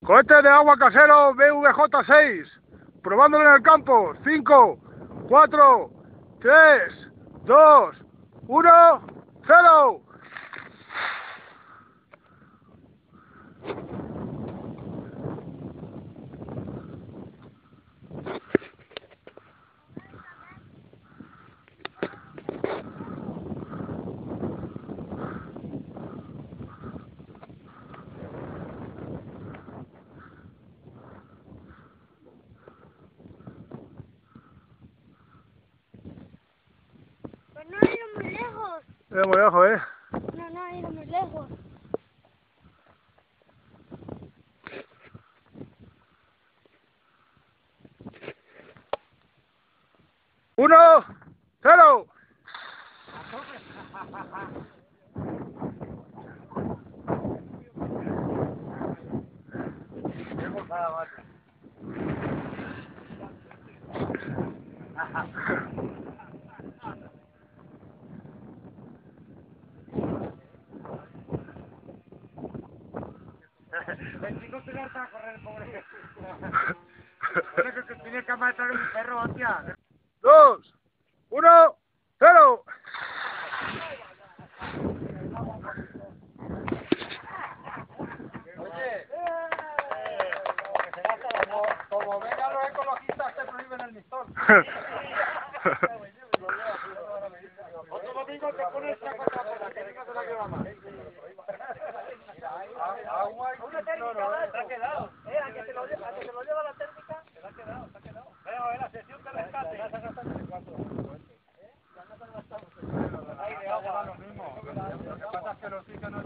Cohete de agua casero BVJ6. Probándolo en el campo. 5, 4, 3, 2, 1, 0. Pues no ha ido muy lejos. Muy lejos, ¿eh? No ha ido muy lejos. 1, 0. El chico se harta a correr, pobre. Que tiene que matar un perro, hostia. 2, 1, 0. Oye, como vengan los ecologistas te prohíben el mistón. Otro domingo te pones la cosa por la que vengas de la que va más. Agua y cloro, te ha quedado. A que se lo lleva la térmica, te ha quedado. Veo, la sesión de rescate. Ya se gastan en 4. Ahí de agua lo mismo. Lo que pasa es que los oxígenos